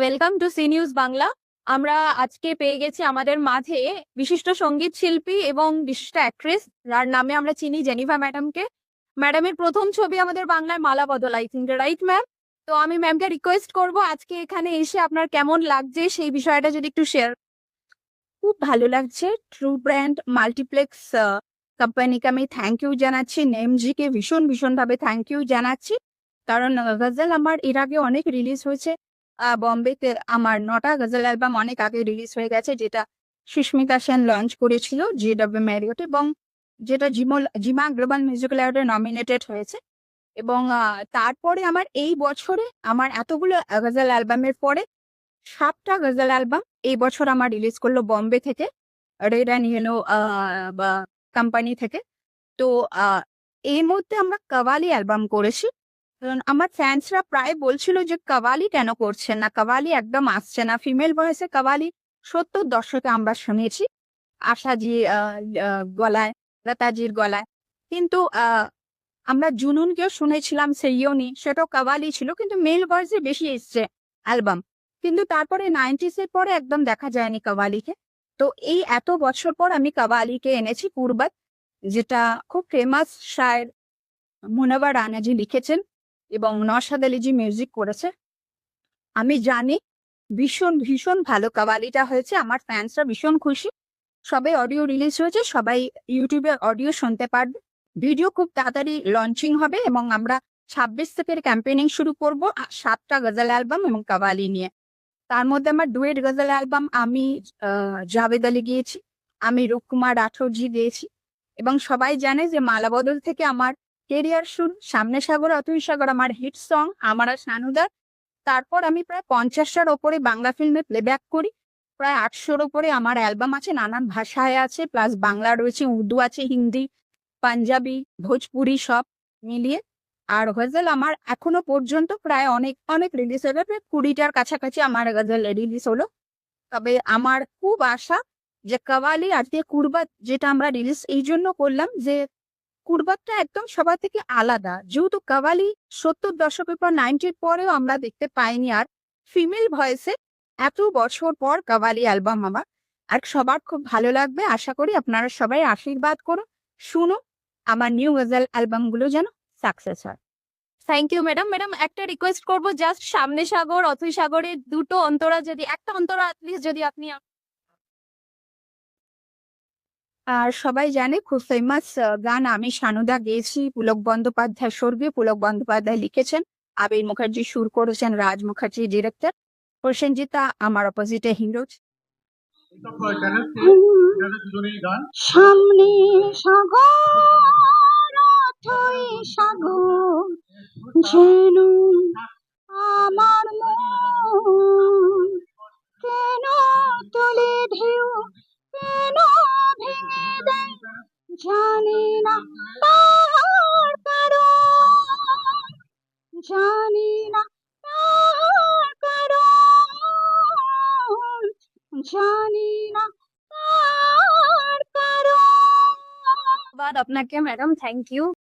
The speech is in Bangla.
Welcome to C news Bangla. আমরা আজকে পেয়ে গেছি আমাদের মাঝে বিশিষ্ট সঙ্গীত শিল্পী এবং বিশিষ্ট অ্যাক্ট্রেস, যার নামে আমরা চিনি জেনিফা ম্যাডামকে। ম্যাডামের প্রথম ছবি আমাদের বাংলায় মালা বদল, আই থিঙ্ক, রাইট ম্যাম? তো আমি ম্যামকে রিকোয়েস্ট করব আজকে এখানে এসে আপনার কেমন লাগছে সেই বিষয়টা যদি একটু শেয়ার। খুব ভালো লাগছে। ট্রু ব্র্যান্ড মাল্টিপ্লেক্স কোম্পানিকে আমি থ্যাংক ইউ জানাচ্ছি, নেমজিকে ভীষণ ভাবে থ্যাংক ইউ জানাচ্ছি। কারণ গজল আমার এর আগে অনেক রিলিজ হয়েছে। বম্বেতে আমার 9টা গজল অ্যালবাম অনেক আগে রিলিজ হয়ে গেছে, যেটা সুস্মিতা সেন লঞ্চ করেছিল JW ম্যারিয়ট, এবং যেটা জিমা গ্লোবাল মিউজিক্যাল অ্যাওয়ার্ডে নমিনেটেড হয়েছে। এবং তারপরে আমার এই বছরে আমার এতগুলো গজল অ্যালবামের পরে 7টা গজল অ্যালবাম এই বছর আমার রিলিজ করলো বম্বে থেকে, রেড অ্যান্ড ইয়েলো কোম্পানি থেকে। তো এর মধ্যে আমরা কাওয়ালি অ্যালবাম করেছি। কারণ আমার ফ্যান্সরা প্রায় বলছিল যে কাওয়ালি কেন করছেন না, কাওয়ালি একদম আসছে না, ফিমেল ভয়েসে কাওয়ালি 70 দশকে আমরা শুনেছি আশাজি গলায়, লতাজির গলায়। কিন্তু আমরা জুনুনকেও শুনেছিলাম, সেইয়নি, সেটাও কাওয়ালি ছিল, কিন্তু মেল ভয়েসে বেশি এসছে অ্যালবাম। কিন্তু তারপরে 90s এর পরে একদম দেখা যায়নি কাওয়ালিকে। তো এই এত বছর পর আমি কাওয়ালিকে এনেছি, কুরবাত, যেটা খুব ফেমাস শায়ের মুনাওয়ার রানাজি লিখেছেন এবং নওশাদ আলীজি মিউজিক করেছে। আমি জানি ভীষণ ভালো কাওয়ালিটা হয়েছে, আমার ফ্যান্সরা ভীষণ খুশি। সবাই অডিও রিলিজ হয়েছে, সবাই ইউটিউবে অডিও শুনতে পারবে। ভিডিও খুব তাড়াতাড়ি লঞ্চিং হবে এবং আমরা 26 থেকে ক্যাম্পেইনিং শুরু করব 7টা গজল অ্যালবাম এবং কাওয়ালি নিয়ে। তার মধ্যে আমার ডুয়েট গজল অ্যালবাম আমি জাভেদ আলী গিয়েছি, আমি রূপকুমার রাঠোরজি গিয়েছি। এবং সবাই জানে যে মালা বদল থেকে আমার কেরিয়ার শুরু, সামনে সাগর অতুল সাগর আমার হিট সং, আমার আর সানুদার। তারপর আমি প্রায় 50টার ওপরে বাংলা ফিল্মে প্লেব্যাক করি, প্রায় 800-র ওপরে আমার অ্যালবাম আছে, নানান ভাষায় আছে, প্লাস বাংলা রয়েছে, উর্দু আছে, হিন্দি, পাঞ্জাবি, ভোজপুরি সব মিলিয়ে। আর গজল আমার এখনো পর্যন্ত প্রায় অনেক রিলিজ হলো, প্রায় 20টার কাছাকাছি আমার গজল রিলিজ হলো। তবে আমার খুব আশা যে কাওয়ালি আর যে কুরবাত, যেটা আমরা রিলিজ এই জন্য করলাম যে কুরবাতটা একদম সবার থেকে আলাদা, যেহেতু কাওয়ালি 70 দশকের পর 90-র পরেও আমরা দেখতে পাইনি আর ফিমেল ভয়েসে। এত বছর পর কাওয়ালি অ্যালবাম আমার, আর সবার খুব ভালো লাগবে। আশা করি আপনারা সবাই আশীর্বাদ করুন, শুনুন আমার নিউ গজল অ্যালবামগুলো যেন সাকসেস হয়। Thank you madam. ম্যাডাম একটা রিকোয়েস্ট করবো, জাস্ট সামনে সাগর অথই সাগরের দুটো অন্তরা, যদি একটা অন্তরা অ্যাটলিস্ট যদি আপনি। আর সবাই জানে খুব ফেমাস গান আমি সানুদা গেয়েছি, পুলক বন্দ্যোপাধ্যায়, স্বর্গীয় পুলক বন্দ্যোপাধ্যায় লিখেছেন, আবির মুখার্জি সুর করেছেন, রাজ মুখার্জি ডিরেক্টর, প্রসেনজিতা আমার অপোজিটে হিরো। সামনে সাগর অথই সাগর যেন আমার মন, কেন তোলে ঢেউ, কেন ভেঙে দেয়, জানি না তার কারণ, জানি না তার কারণ, জানি না তার কারণ। ধন্যবাদ আপনাকে ম্যাডাম, থ্যাংক ইউ।